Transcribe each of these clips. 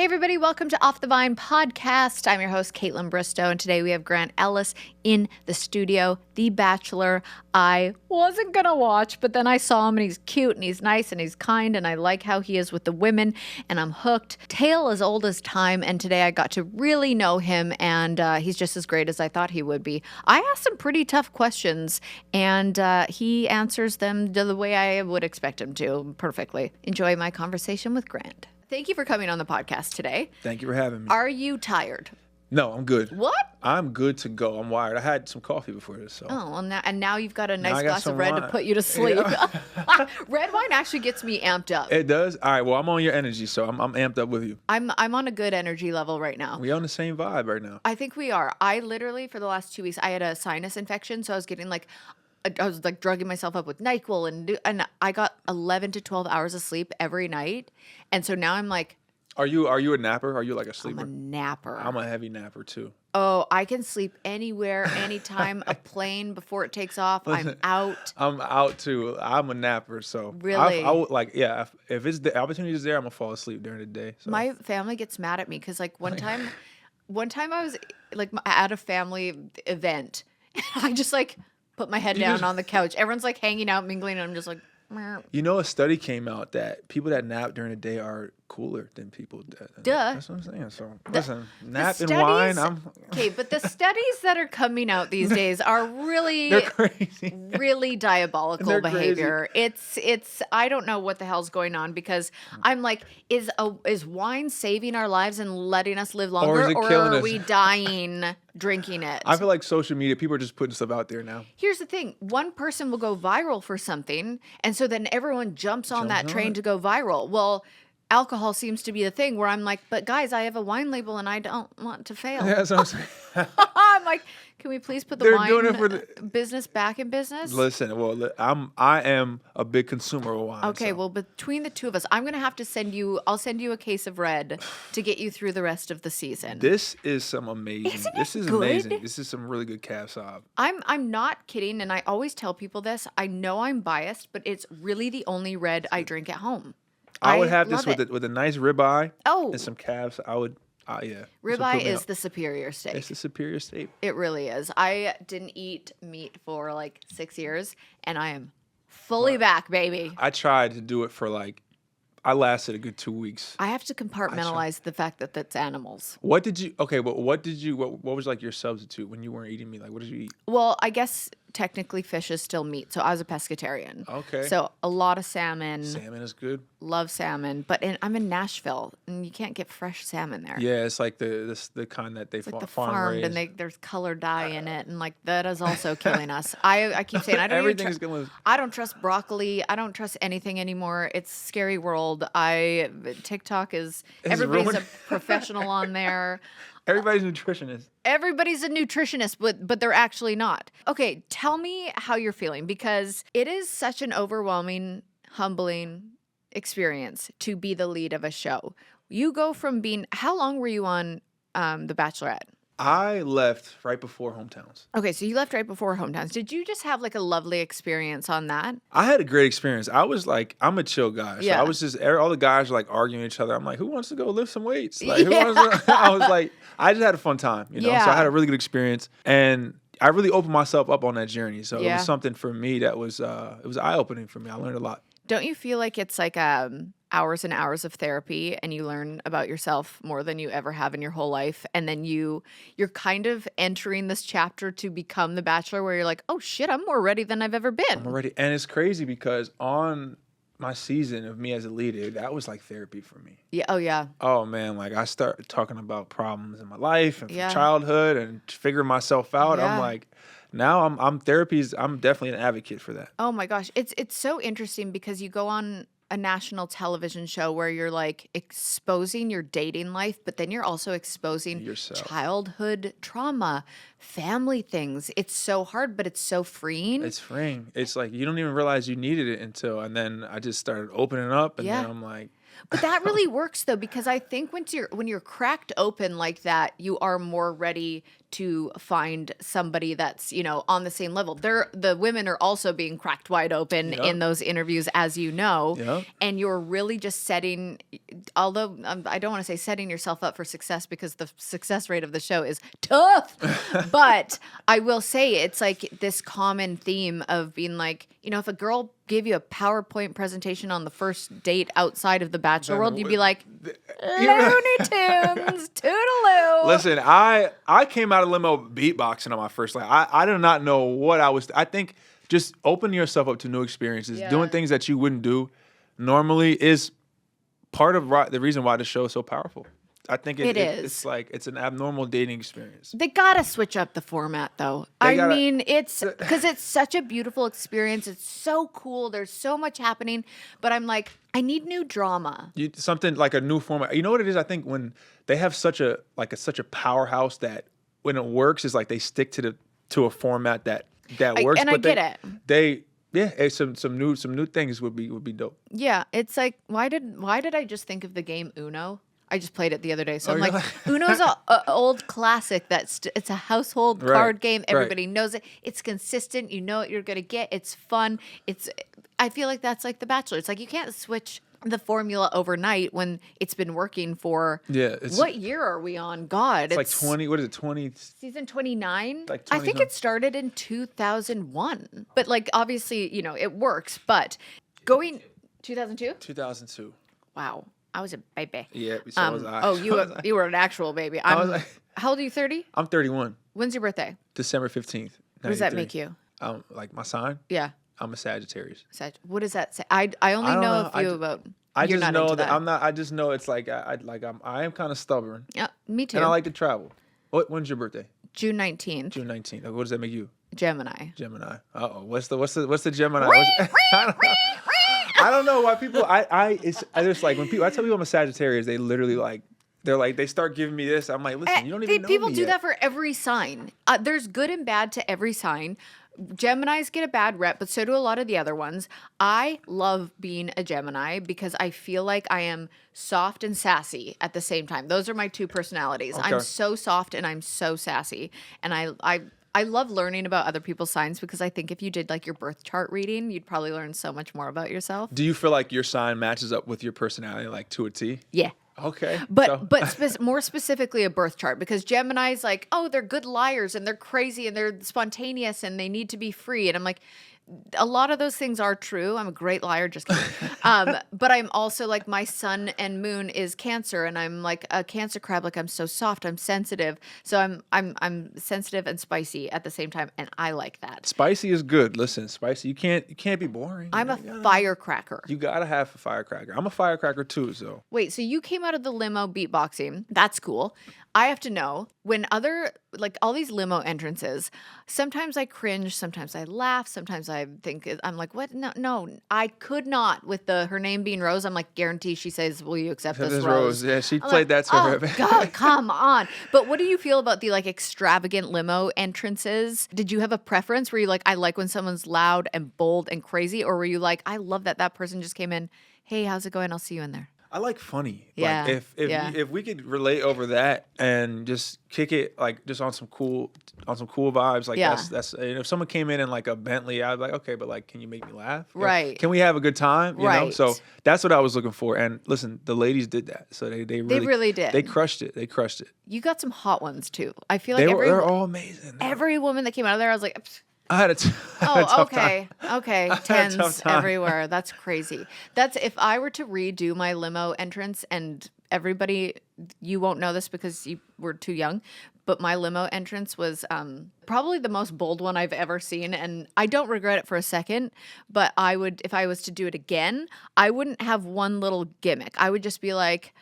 Hey everybody, welcome to Off the Vine podcast. I'm your host, Kaitlyn Bristowe, and today we have Grant Ellis in the studio, The Bachelor. I wasn't gonna watch, but then I saw him and he's cute and he's nice and he's kind and I like how he is with the women and I'm hooked. Tale as old as time, and today I got to really know him and he's just as great as I thought he would be. I asked some pretty tough questions and he answers them the way I would expect him to perfectly. Enjoy my conversation with Grant. Thank you for coming on the podcast today. Thank you for having me. Are you tired? No, I'm good. What? I'm good to go. I'm wired. I had some coffee before this, so. Oh, well, now you've got a nice got glass of some red wine. to put you to sleep. Yeah. Red wine actually gets me amped up. It does? All right, well, I'm on your energy, so I'm amped up with you. I'm on a good energy level right now. We on the same vibe right now. I think we are. I literally, for the last 2 weeks, I had a sinus infection, so I was getting I was drugging myself up with NyQuil, and I got 11 to 12 hours of sleep every night. And so now I'm like, Are you a napper? Are you like a I'm sleeper? a napper. I'm a heavy napper, too. Oh, I can sleep anywhere, anytime. A plane before it takes off, I'm out. I'm out, too. I'm a napper, so. Really? I would, if it's the opportunity is there, I'm going to fall asleep during the day. So. My family gets mad at me because one time I was at a family event, and I just put my head down on the couch. Everyone's hanging out, mingling, and I'm just like. Meh. You know, a study came out that people that nap during the day are cooler than people that. Duh. That's what I'm saying. So, listen, nap and studies- wine, Okay, but the studies that are coming out these days are really, they're crazy. really diabolical They're behavior. It's I don't know what the hell's going on because I'm like, is wine saving our lives and letting us live longer, is it or killing are us? we dying drinking it? I feel like social media, people are just putting stuff out there now. Here's the thing. One person will go viral for something, and so then everyone jumps on that train to go viral. Well, alcohol seems to be the thing where I'm like, but guys, I have a wine label and I don't want to fail. Yeah, that's what I'm saying. I'm like, can we please put the They're wine doing it for the- business back in business? Listen, well, I am a big consumer of wine. Okay, so. well, between the two of us, I'm going to have to I'll send you a case of red to get you through the rest of the season. This is some amazing. Isn't This it is good? amazing. This is some really good cab sauv. I'm not kidding, and I always tell people this. I know I'm biased, but it's really the only red I drink at home. I would have this love with a nice ribeye Oh. and some calves. I would, yeah. Ribeye is the superior steak. It's the superior steak. It really is. I didn't eat meat for 6 years, and I am fully back, baby. I tried to do it for I lasted a good 2 weeks. I have to compartmentalize the fact that that's animals. What did you? Okay, but what was your substitute when you weren't eating meat? What did you eat? Well, I guess technically fish is still meat, so I was a pescatarian. Okay. So a lot of salmon. Salmon is good. Love salmon, but I'm in Nashville, and you can't get fresh salmon there. Yeah, it's like the kind that they It's like the farm farmed, raised. and there's color dye in it, and that is also killing us. I keep saying I don't even Everything's gonna. I don't trust broccoli. I don't trust anything anymore. It's a scary world. TikTok is everybody's ruined. a professional on there. Everybody's a nutritionist. Everybody's a nutritionist, but they're actually not. Okay, tell me how you're feeling because it is such an overwhelming, humbling experience to be the lead of a show. You go from being how long were you on The Bachelorette? I left right before hometowns. Okay, so you left right before hometowns. Did you just have a lovely experience on that? I had a great experience. I was I'm a chill guy. So Yeah. I was just, all the guys are arguing with each other. I'm like, who wants to go lift some weights? Who wants to, I was like, I just had a fun time, So I had a really good experience. And I really opened myself up on that journey. So it was something for me that was, it was eye-opening for me. I learned a lot. Don't you feel like it's hours and hours of therapy and you learn about yourself more than you ever have in your whole life? And then you're kind of entering this chapter to become the Bachelor where you're like, oh shit, I'm more ready than I've ever been. I'm ready. And it's crazy because on my season of me as a leader, that was like therapy for me. Yeah. Oh yeah. Oh man, I started talking about problems in my life and from Yeah. childhood and figuring myself out. Yeah. I'm like, now I'm definitely an advocate for that. Oh my gosh. It's so interesting because you go on a national television show where you're exposing your dating life, but then you're also exposing Yourself. childhood trauma, family things. It's so hard, but it's so freeing. It's freeing. It's like you don't even realize you needed it and then I just started opening up and Yeah. then I'm like, But that really works though, because I think when you're cracked open like that, you are more ready to find somebody that's, on the same level. The women are also being cracked wide open Yep. in those interviews, as you know. Yep. And you're really just setting although I don't want to say setting yourself up for success because the success rate of the show is tough, but I will say it's like this common theme of being like, if a girl gave you a PowerPoint presentation on the first date outside of the Bachelor world, you'd be like, Looney Tunes, toodaloo. Listen, I came out of limo beatboxing on my first night. I did not know what I was. I think just opening yourself up to new experiences, doing things that you wouldn't do normally is part of the reason why the show is so powerful. I think it is. It's like it's an abnormal dating experience. They gotta switch up the format, though. It's because it's such a beautiful experience. It's so cool. There's so much happening, but I'm like, I need new drama. Something like a new format. You know what it is? I think when they have such a powerhouse that when it works is like they stick to a format that works. And I get it. Some new things would be dope. Yeah, it's like why did I just think of the game Uno? I just played it the other day, so I'm like, Uno's a old classic. It's a household card game. Everybody knows it. It's consistent. You know what you're gonna get. It's fun. I feel like that's like The Bachelor. It's like you can't switch the formula overnight when it's been working for. Yeah. What year are we on? God, it's like 20. What is it? 20. Season 29. Like 20 I think it started in 2001, but like obviously it works. But going 2002. 2002. Wow. I was a baby. Yeah, so was I. Oh, you were an actual baby. How old are you, 30? I'm 31. When's your birthday? December 15th. 93. What does that make you? Like my sign? Yeah. I'm a Sagittarius. What does that say? I only know a few about. I just know that I'm not. I just know it's like I am kind of stubborn. Yeah, me too. And I like to travel. When's your birthday? June 19th. June 19th. What does that make you? Gemini. Uh-oh. What's the Gemini? I don't know why people. I just like when people. I tell people I'm a Sagittarius. They literally like. They're like they start giving me this. I'm like, listen, you don't even know people me do yet. that for every sign. There's good and bad to every sign. Geminis get a bad rep, but so do a lot of the other ones. I love being a Gemini because I feel like I am soft and sassy at the same time. Those are my two personalities. Okay. I'm so soft and I'm so sassy, and I love learning about other people's signs because I think if you did like your birth chart reading, you'd probably learn so much more about yourself. Do you feel like your sign matches up with your personality like to a T? Yeah. Okay. But more specifically a birth chart because Gemini's like, oh, they're good liars and they're crazy and they're spontaneous and they need to be free. And I'm like, a lot of those things are true. I'm a great liar, just kidding. But I'm also like my sun and moon is Cancer, and I'm like a Cancer crab. Like I'm so soft, I'm sensitive. So I'm sensitive and spicy at the same time, and I like that. Spicy is good. Listen, spicy. You can't be boring. I'm a firecracker. You gotta have a firecracker. I'm a firecracker too. So wait, so you came out of the limo beatboxing? That's cool. I have to know when like all these limo entrances, sometimes I cringe, sometimes I laugh, sometimes I think I'm like, what? No, I could not with her name being Rose. I'm like, guarantee she says, will you accept this Rose? Yeah, she played that to her. Oh God, come on. But what do you feel about the like extravagant limo entrances? Did you have a preference? Were you like, I like when someone's loud and bold and crazy? Or were you like, I love that person just came in. Hey, how's it going? I'll see you in there. I like funny. Yeah. Like if we could relate over that and just kick it like just on some cool vibes, like that's if someone came in like a Bentley, I'd be like, okay, but like can you make me laugh? Right. Can we have a good time? You right. know? So that's what I was looking for. And listen, the ladies did that. So they really did. They crushed it. You got some hot ones too. I feel like they're all amazing. Every woman that came out of there, I was like, I had a tough time. Okay. Tens everywhere. That's crazy. That's if I were to redo my limo entrance, and everybody, you won't know this because you were too young, but my limo entrance was probably the most bold one I've ever seen, and I don't regret it for a second, but I would, if I was to do it again, I wouldn't have one little gimmick. I would just be like,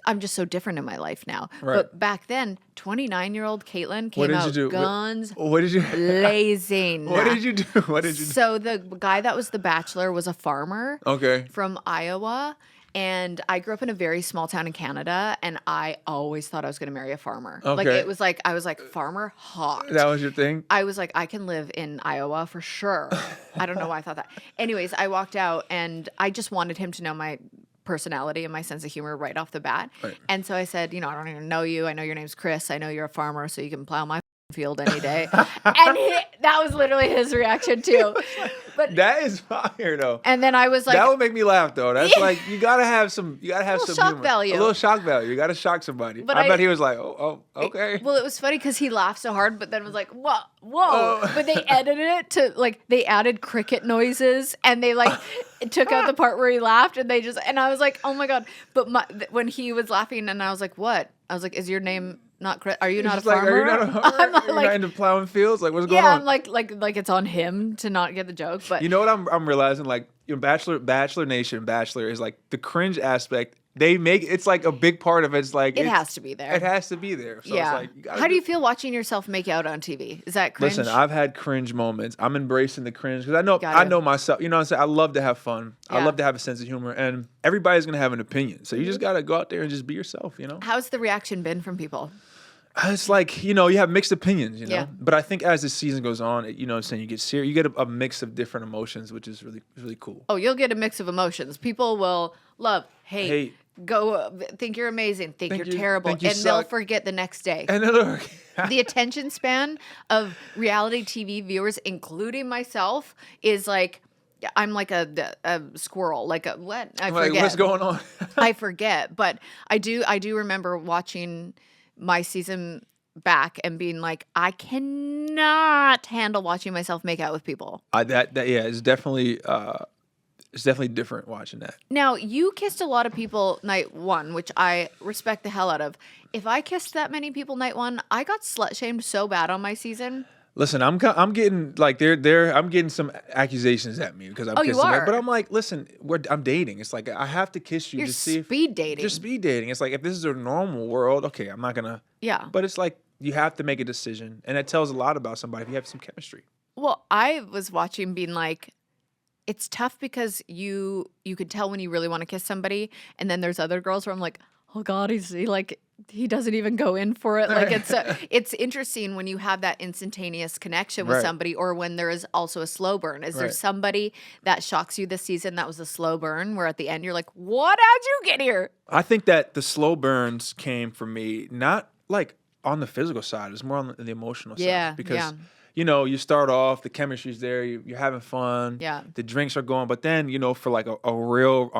I'm just so different in my life now. Right. But back then, 29-year-old Kaitlyn came out guns blazing. What did you do? So the guy that was the Bachelor was a farmer from Iowa. And I grew up in a very small town in Canada, and I always thought I was going to marry a farmer. Okay. Like it was like, I was like, farmer hot. That was your thing? I was like, I can live in Iowa for sure. I don't know why I thought that. Anyways, I walked out, and I just wanted him to know my personality and my sense of humor right off the bat. Right. And so I said, I don't even know you. I know your name's Chris. I know you're a farmer, so you can plow my field any day. And that was literally his reaction too. But that is fire though. And then I was like, that would make me laugh though. That's like you gotta have some shock humor. value. A little shock value. You gotta shock somebody. But I bet he was like, oh, okay. Well, it was funny because he laughed so hard, but then was like, whoa. But they edited it to like they added cricket noises and they like took out the part where he laughed and I was like, oh my God. But when he was laughing and I was like, what? I was like, is your name not Chris? Are you not a farmer? Are you not a farmer? I'm You're not into plowing fields? Like, what's going on? Yeah, I'm like it's on him to not get the joke. But you know what I'm realizing? Like, Bachelor Nation, Bachelor is like the cringe aspect. They make it's like a big part of it. It's like it has to be there. It has to be there. So yeah. It's like, how do you feel watching yourself make out on TV? Is that cringe? Listen, I've had cringe moments. I'm embracing the cringe because I know myself. You know what I'm saying? I love to have fun. Yeah. I love to have a sense of humor, and everybody's gonna have an opinion. So you just gotta go out there and just be yourself. You know? How's the reaction been from people? It's like, you have mixed opinions, Yeah. But I think as the season goes on, saying you get serious, you get a mix of different emotions, which is really, really cool. Oh, you'll get a mix of emotions. People will love, hate, go, think you're amazing, think you're terrible, and they'll forget the next day. And the attention span of reality TV viewers, including myself, is like, I'm like a squirrel, like a what? I forget. Like, what's going on? I forget, but I do remember watching my season back and being like, I cannot handle watching myself make out with people. It's definitely different watching that. Now, you kissed a lot of people night one, which I respect the hell out of. If I kissed that many people night one, I got slut shamed so bad on my season. Listen, I'm getting like I'm getting some accusations at me because I'm kissing them. But I'm like, listen, I'm dating. It's like I have to kiss you You're to see speed dating. Just speed dating. It's like if this is a normal world, okay, I'm not gonna. Yeah. But it's like you have to make a decision, and it tells a lot about somebody if you have some chemistry. Well, I was watching, being like, it's tough because you could tell when you really want to kiss somebody, and then there's other girls where I'm like, oh God, he doesn't even go in for it. Like it's interesting when you have that instantaneous connection with somebody, or when there is also a slow burn. Is there somebody that shocks you this season that was a slow burn, where at the end you're like, what? How'd you get here? I think that the slow burns came for me not like on the physical side. It's more on the emotional side. Because you start off, the chemistry's there, you're having fun, the drinks are going, but then, for like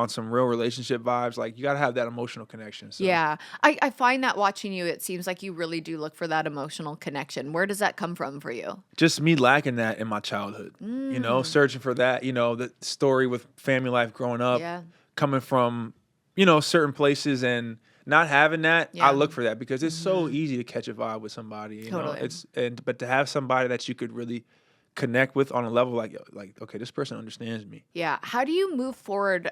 some real relationship vibes, like you got to have that emotional connection. So. Yeah. I find that watching you, it seems like you really do look for that emotional connection. Where does that come from for you? Just me lacking that in my childhood, searching for that, the story with family life growing up, coming from, certain places and not having that, I look for that because it's so easy to catch a vibe with somebody. Totally. But to have somebody that you could really connect with on a level like okay, this person understands me. Yeah. How do you move forward?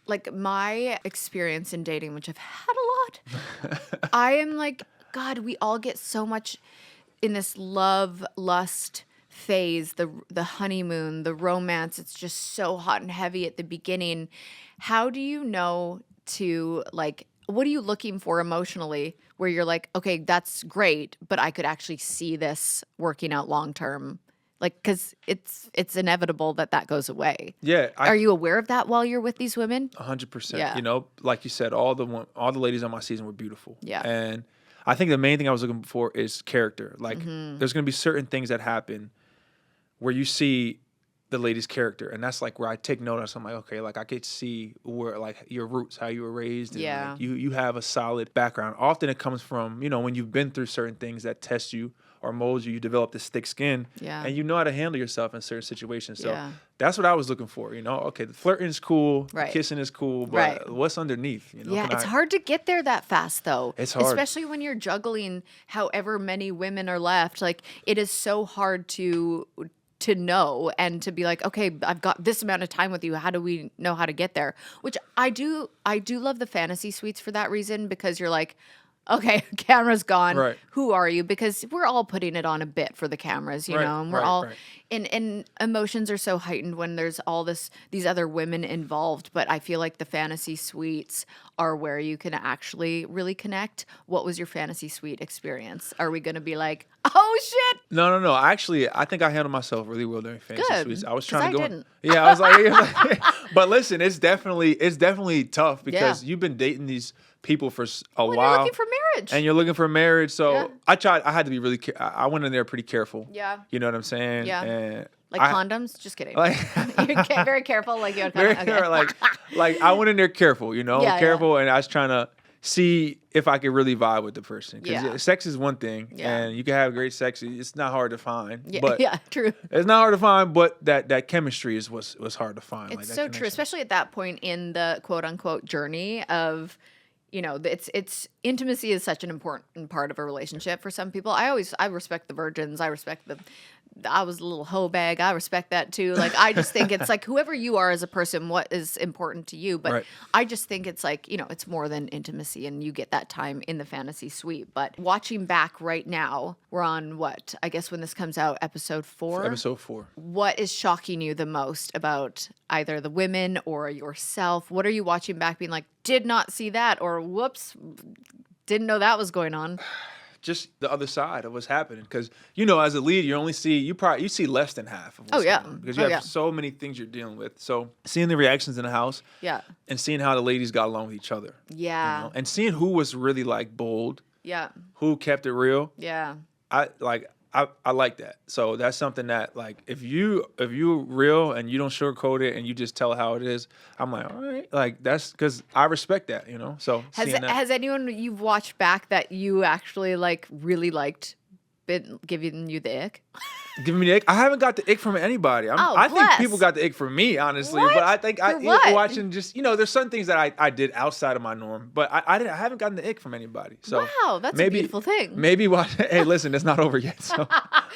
Like my experience in dating, which I've had a lot, I am like, God, we all get so much in this love, lust phase, the honeymoon, the romance. It's just so hot and heavy at the beginning. How do you know to like, what are you looking for emotionally where you're like, okay, that's great, but I could actually see this working out long term? Like, because it's inevitable that goes away. Yeah. Are you aware of that while you're with these women? 100%. Yeah. Like you said, all the ladies on my season were beautiful. Yeah. And I think the main thing I was looking for is character. Like, there's going to be certain things that happen where you see the lady's character, and that's like where I take notice. I'm like, okay, like I could see where like your roots, how you were raised, and like, you have a solid background. Often it comes from when you've been through certain things that test you or mold you. You develop this thick skin, and you know how to handle yourself in certain situations. So that's what I was looking for. Okay, the flirting is cool, the kissing is cool, but what's underneath? Yeah, it's hard to get there that fast though. It's hard, especially when you're juggling however many women are left. Like it is so hard to know and to be like, okay, I've got this amount of time with you. How do we know how to get there? Which I do love the fantasy suites for that reason, because you're like, okay, camera's gone. Right. Who are you? Because we're all putting it on a bit for the cameras, you know, and we're all and emotions are so heightened when there's all these other women involved. But I feel like the fantasy suites are where you can actually really connect. What was your fantasy suite experience? Are we going to be like, oh shit? No. Actually, I think I handled myself really well during fantasy suites. I was trying to go. Didn't. Yeah, I was like, but listen, it's definitely tough because you've been dating these people for a when while. You're looking for marriage. And you're looking for marriage. So Yeah. I had to be really, I went in there pretty careful. Yeah. You know what I'm saying? Yeah. And Like condoms? Just kidding. Like, You're very careful. Like you had very, condoms. Okay. like I went in there careful, Yeah, careful. And I was trying to see if I could really vibe with the person. Because sex is one thing. Yeah. And you can have great sex. It's not hard to find. Yeah, But true. it's not hard to find, but that chemistry was hard to find. It's that so true, connection. especially at that point in the quote unquote journey of, it's intimacy is such an important part of a relationship for some people. I respect the virgins. I respect I was a little hoe bag. I respect that too. Like, I just think it's like whoever you are as a person, what is important to you. But Right. I just think it's like, it's more than intimacy and you get that time in the fantasy suite. But watching back right now, we're on what? I guess when this comes out, episode 4? Episode 4. What is shocking you the most about either the women or yourself? What are you watching back being like, did not see that, or whoops, didn't know that was going on? Just the other side of what's happening, because as a lead, you see less than half of what's going on, because you have so many things you're dealing with. So seeing the reactions in the house, and seeing how the ladies got along with each other, and seeing who was really like bold, who kept it real, I like that. So that's something that, like, if you're real and you don't sugarcoat it and you just tell it how it is, I'm like, all right, like, that's because I respect that, So has anyone you've watched back that you actually like really liked been giving you the ick? Giving me the ick? I haven't got the ick from anybody. I think people got the ick from me, honestly. What? But I think what? watching just, there's certain things that I did outside of my norm, but I haven't gotten the ick from anybody. So wow, that's a beautiful thing. Maybe watch. Hey, listen, it's not over yet, so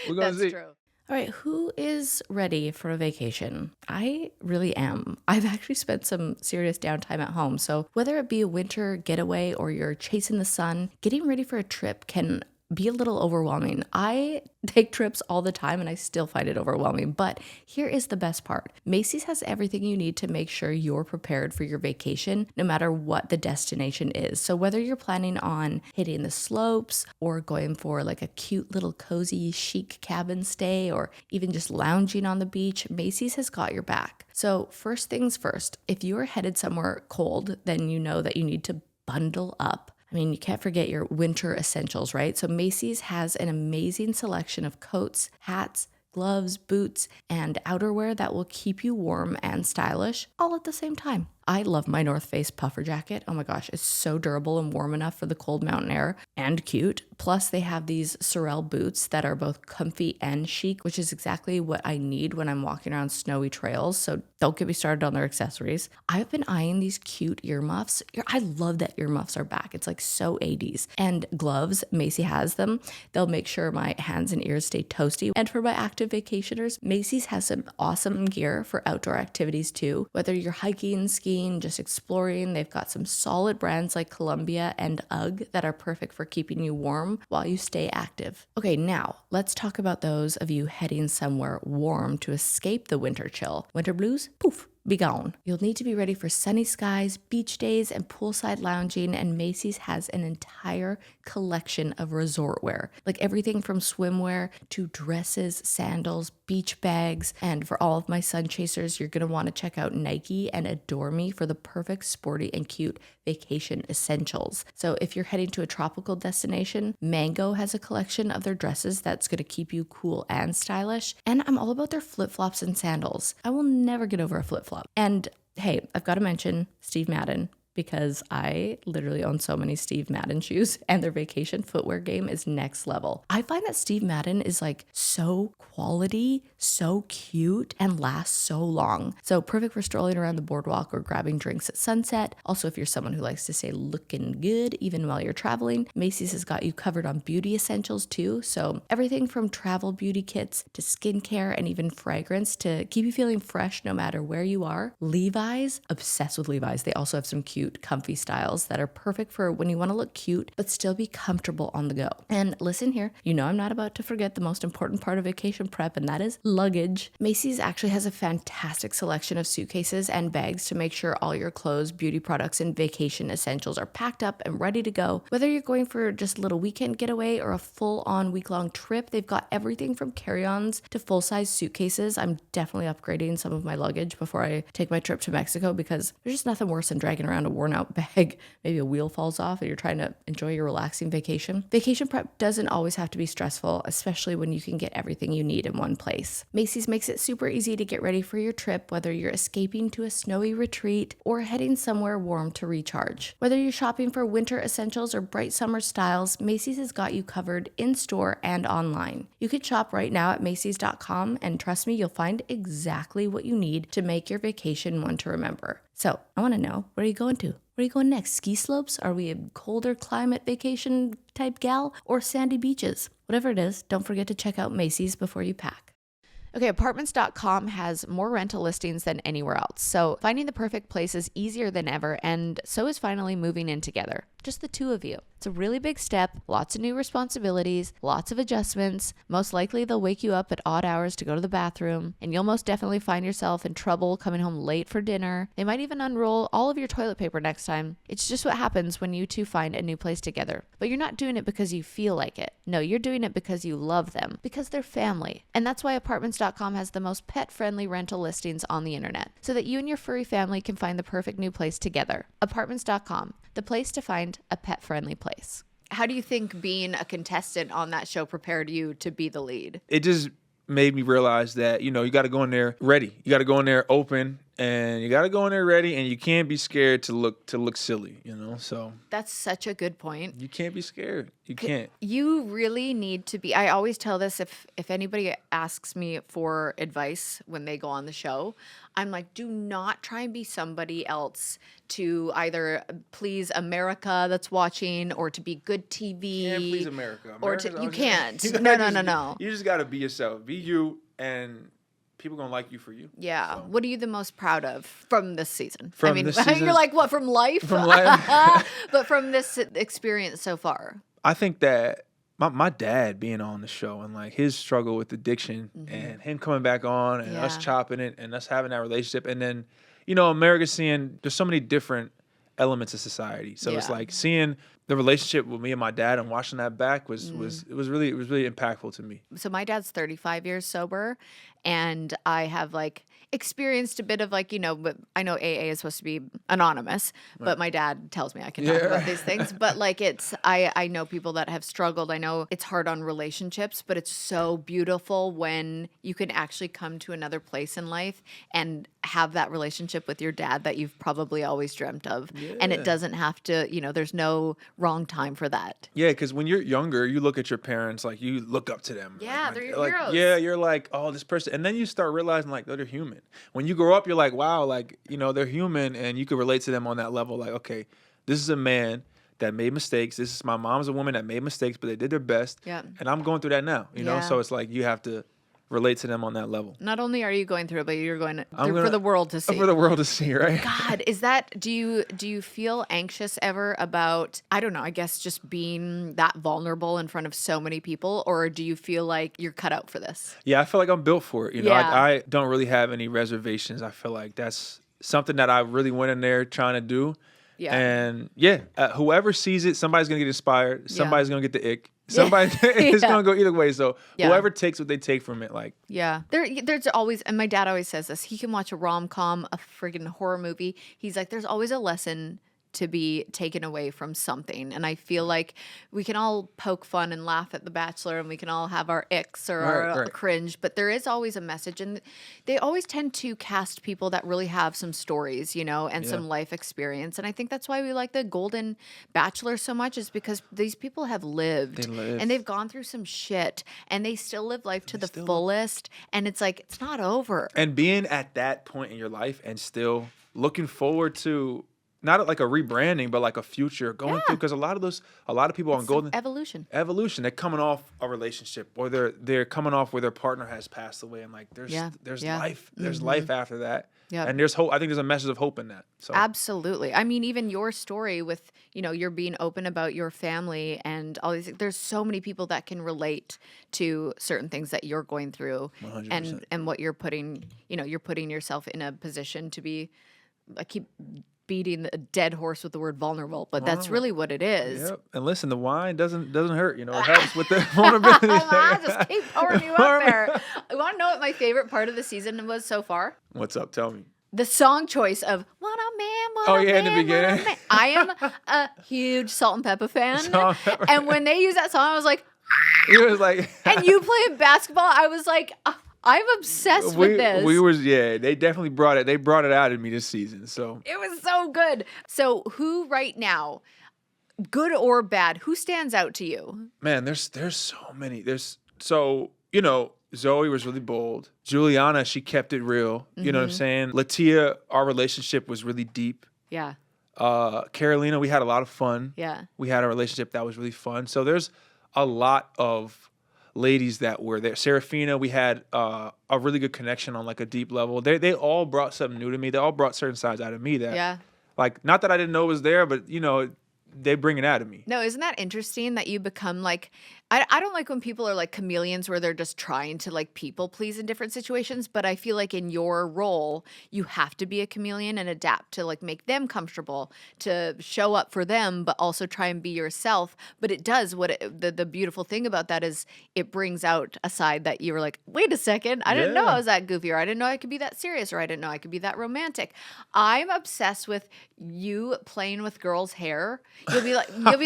we're gonna see. True. All right, who is ready for a vacation? I really am. I've actually spent some serious downtime at home. So whether it be a winter getaway or you're chasing the sun, getting ready for a trip can be a little overwhelming. I take trips all the time and I still find it overwhelming. But here is the best part. Macy's has everything you need to make sure you're prepared for your vacation, no matter what the destination is. So whether you're planning on hitting the slopes or going for like a cute little cozy chic cabin stay or even just lounging on the beach, Macy's has got your back. So first things first, if you are headed somewhere cold, then you know that you need to bundle up. I mean, you can't forget your winter essentials, right? So Macy's has an amazing selection of coats, hats, gloves, boots, and outerwear that will keep you warm and stylish all at the same time. I love my North Face puffer jacket. Oh my gosh, it's so durable and warm enough for the cold mountain air and cute. Plus, they have these Sorel boots that are both comfy and chic, which is exactly what I need when I'm walking around snowy trails. So don't get me started on their accessories. I've been eyeing these cute earmuffs. I love that earmuffs are back. It's like so 80s. And gloves, Macy has them. They'll make sure my hands and ears stay toasty. And for my active vacationers, Macy's has some awesome gear for outdoor activities too. Whether you're hiking, skiing, just exploring, they've got some solid brands like Columbia and UGG that are perfect for keeping you warm while you stay active. Okay, now let's talk about those of you heading somewhere warm to escape the winter chill. Winter blues? Poof. Be gone. You'll need to be ready for sunny skies, beach days, and poolside lounging, and Macy's has an entire collection of resort wear, like everything from swimwear to dresses, sandals, beach bags, and for all of my sun chasers, you're going to want to check out Nike and Adore Me for the perfect sporty and cute vacation essentials. So if you're heading to a tropical destination, Mango has a collection of their dresses that's going to keep you cool and stylish, and I'm all about their flip-flops and sandals. I will never get over a flip-flop. And hey, I've got to mention Steve Madden, because I literally own so many Steve Madden shoes and their vacation footwear game is next level. I find that Steve Madden is like so quality, so cute, and lasts so long. So perfect for strolling around the boardwalk or grabbing drinks at sunset. Also, if you're someone who likes to stay looking good even while you're traveling, Macy's has got you covered on beauty essentials too. So everything from travel beauty kits to skincare and even fragrance to keep you feeling fresh no matter where you are. Levi's, obsessed with Levi's. They also have some cute, comfy styles that are perfect for when you want to look cute but still be comfortable on the go. And listen here, I'm not about to forget the most important part of vacation prep, and that is luggage. Macy's actually has a fantastic selection of suitcases and bags to make sure all your clothes, beauty products, and vacation essentials are packed up and ready to go. Whether you're going for just a little weekend getaway or a full-on week-long trip, they've got everything from carry-ons to full-size suitcases. I'm definitely upgrading some of my luggage before I take my trip to Mexico, because there's just nothing worse than dragging around a worn out bag, maybe a wheel falls off and you're trying to enjoy your relaxing vacation. Vacation prep doesn't always have to be stressful, especially when you can get everything you need in one place. Macy's makes it super easy to get ready for your trip, whether you're escaping to a snowy retreat or heading somewhere warm to recharge. Whether you're shopping for winter essentials or bright summer styles, Macy's has got you covered in-store and online. You can shop right now at Macys.com, and trust me, you'll find exactly what you need to make your vacation one to remember. So I want to know, where are you going to? Where are you going next? Ski slopes? Are we a colder climate vacation type gal, or sandy beaches? Whatever it is, don't forget to check out Macy's before you pack. Okay, apartments.com has more rental listings than anywhere else. So finding the perfect place is easier than ever, and so is finally moving in together. Just the two of you. It's a really big step, lots of new responsibilities, lots of adjustments. Most likely they'll wake you up at odd hours to go to the bathroom, and you'll most definitely find yourself in trouble coming home late for dinner. They might even unroll all of your toilet paper next time. It's just what happens when you two find a new place together. But you're not doing it because you feel like it. No, you're doing it because you love them, because they're family. And that's why apartments.com has the most pet-friendly rental listings on the internet, so that you and your furry family can find the perfect new place together. Apartments.com, the place to find a pet-friendly place. How do you think being a contestant on that show prepared you to be the lead? It just made me realize that, you got to go in there ready. You got to go in there open, and you got to go in there ready, and you can't be scared to look silly, So that's such a good point. You can't be scared. You can't. You really need to be. I always tell this if anybody asks me for advice when they go on the show, I'm like, do not try and be somebody else to either please America that's watching, or to be good TV. You can't please America. Or you can't. You No. You just got to be yourself. Be you, and people gonna like you for you. Yeah. So. What are you the most proud of from this season? This season, you're like, what, from life? From life. But from this experience so far. I think that my dad being on the show, and like his struggle with addiction, and him coming back on, and us chopping it, and us having that relationship, and then America seeing there's so many different elements of society. So it's like seeing the relationship with me and my dad and watching that back was really impactful to me. So my dad's 35 years sober, and I have experienced a bit of but I know AA is supposed to be anonymous, but my dad tells me I can talk about these things. But I know people that have struggled. I know it's hard on relationships, but it's so beautiful when you can actually come to another place in life and have that relationship with your dad that you've probably always dreamt of. Yeah. And it doesn't have to, there's no wrong time for that. Yeah, because when you're younger, you look at your parents, you look up to them. Yeah, they're your heroes. Yeah, you're like, oh, this person. And then you start realizing, they're human. When you grow up, you're like, wow, they're human, and you can relate to them on that level. Okay, this is a man that made mistakes. My mom's a woman that made mistakes, but they did their best. Yeah. And I'm going through that now, So it's you have to relate to them on that level. Not only are you going through it, but you're going through for the world to see. For the world to see, right? God, do you feel anxious ever about, I don't know, I guess just being that vulnerable in front of so many people, or do you feel like you're cut out for this? Yeah, I feel like I'm built for it. I don't really have any reservations. I feel like that's something that I really went in there trying to do. Yeah. And whoever sees it, somebody's going to get inspired. Somebody's going to get the ick. Somebody it's going to go either way. So whoever takes what they take from it, there's always, and my dad always says this, he can watch a rom-com, a friggin' horror movie. He's like, there's always a lesson to be taken away from something. And I feel like we can all poke fun and laugh at The Bachelor, and we can all have our icks or our cringe, but there is always a message. And they always tend to cast people that really have some stories, and some life experience. And I think that's why we like the Golden Bachelor so much, is because these people have lived. And they've gone through some shit, and they still live life to the fullest. And it's it's not over. And being at that point in your life and still looking forward to not a rebranding, but a future going through, because a lot of people on Golden evolution, they're coming off a relationship, or they're coming off where their partner has passed away, and there's life after that. Yeah. And there's hope. I think there's a message of hope in that. So absolutely. I mean, even your story with, you're being open about your family and all these, there's so many people that can relate to certain things that you're going through 100%. And what you're putting, you're putting yourself in a position to be, I keep beating a dead horse with the word vulnerable, but that's really what it is. Yep. And listen, the wine doesn't hurt. It helps with the vulnerability. Just keep pouring you up there. I want to know what my favorite part of the season was so far. What's up? Tell me. The song choice of "Wanna Oh, yeah, in the beginning. I am a huge Salt and Pepper fan. Salt and Pepper. And when they used that song, I was like, He was like, and you playing basketball, I was like, I'm obsessed with this. They definitely brought it. They brought it out in me this season. So It was so good. So who right now, good or bad, who stands out to you? man, there's so many. Zoe was really bold. Juliana, she kept it real. You know what I'm saying? Latia, our relationship was really deep. Yeah. Carolina, we had a lot of fun. Yeah. We had a relationship that was really fun. So there's a lot of ladies that were there. Serafina, we had a really good connection on like a deep level. They all brought something new to me. They all brought certain sides out of me that, like, not that I didn't know was there, but they bring it out of me. No, isn't that interesting that you become like, I don't like when people are like chameleons where they're just trying to like people please in different situations, but I feel like in your role, you have to be a chameleon and adapt to like make them comfortable, to show up for them, but also try and be yourself. But it does the beautiful thing about that is it brings out a side that you were like, wait a second, I didn't know I was that goofy, or I didn't know I could be that serious, or I didn't know I could be that romantic. I'm obsessed with you playing with girls' hair. You'll be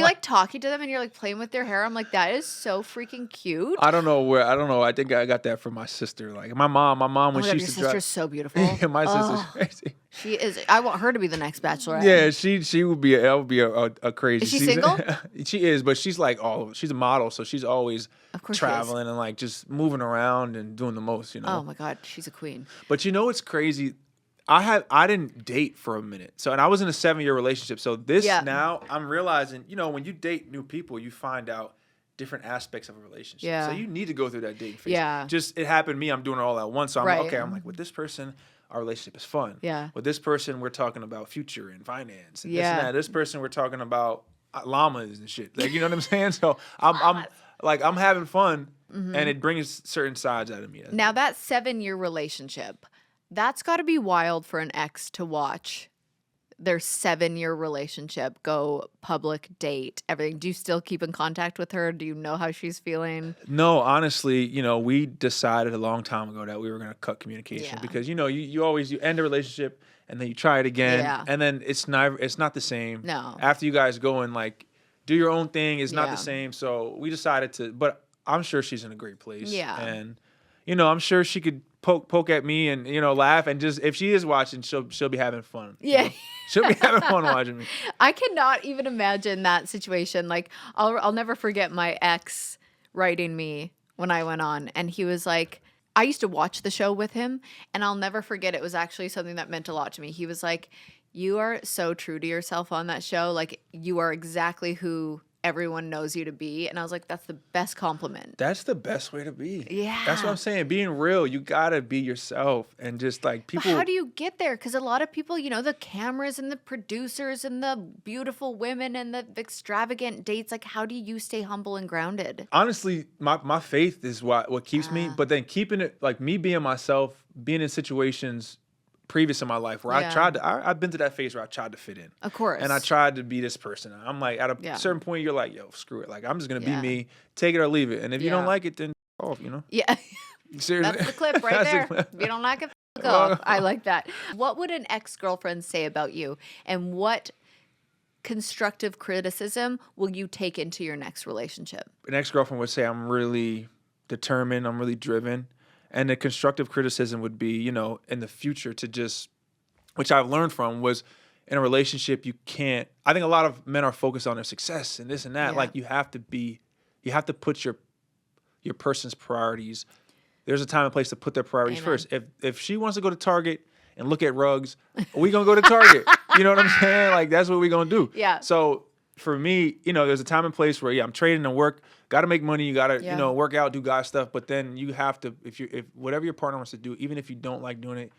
like talking to them and you're like playing with their hair. I'm like, that is so freaking cute. I don't know. I think I got that from my sister. Like my mom when she used to your sister's so beautiful. Yeah, my sister's crazy. She is. I want her to be the next Bachelorette. Yeah, she would be a crazy. Is she single? She is, but she's like she's a model, so she's always traveling and like just moving around and doing the most. Oh my God, she's a queen. But it's crazy. I didn't date for a minute. So, and I was in a 7-year relationship. So now I'm realizing, when you date new people, you find out different aspects of a relationship. Yeah. So you need to go through that dating phase. Yeah. Just, it happened to me. I'm doing it all at once. So I'm Right. okay. I'm like, with this person, our relationship is fun. Yeah. With this person, we're talking about future and finance and this Yeah. and that. This person, we're talking about llamas and shit. Like, you know what I'm saying? So I'm having fun and it brings certain sides out of me. Now that 7-year relationship, that's got to be wild for an ex to watch their 7-year relationship go public, date, everything. Do you still keep in contact with her? Do you know how she's feeling? No, honestly, we decided a long time ago that we were going to cut communication because, you always end a relationship and then you try it again and then it's not the same. No. After you guys go and like do your own thing, it's not the same. So we decided to, but I'm sure she's in a great place. Yeah. And, I'm sure she could poke at me and, laugh. And just, if she is watching, she'll be having fun. Yeah. She'll be having fun watching me. I cannot even imagine that situation. Like, I'll never forget my ex writing me when I went on. And he was like, I used to watch the show with him. And I'll never forget, it was actually something that meant a lot to me. He was like, you are so true to yourself on that show. Like, you are exactly who everyone knows you to be. And I was like, that's the best compliment. That's the best way to be. Yeah. That's what I'm saying. Being real, you gotta be yourself and just like people. But how do you get there? Because a lot of people, the cameras and the producers and the beautiful women and the extravagant dates, like how do you stay humble and grounded? Honestly, my faith is what keeps me. But then keeping it, like me being myself, being in situations previous in my life where I've been to that phase where I tried to fit in. Of course. And I tried to be this person. I'm like, at a certain point, you're like, yo, screw it. Like, I'm just going to be me, take it or leave it. And if you don't like it, then off, Yeah. Seriously. That's the clip right there. If you don't like it, go off. I like that. What would an ex-girlfriend say about you? And what constructive criticism will you take into your next relationship? An ex-girlfriend would say, I'm really determined. I'm really driven. And the constructive criticism would be, in the future to just, which I've learned from was in a relationship, I think a lot of men are focused on their success and this and that. Yeah. Like you have to put your person's priorities. There's a time and place to put their priorities first. If she wants to go to Target and look at rugs, we going to go to Target. You know what I'm saying? Like that's what we going to do. Yeah. So for me, there's a time and place where, I'm trading and work. Got to make money. You got to, work out, do God stuff. But then you have to, if whatever your partner wants to do, even if you don't like doing it,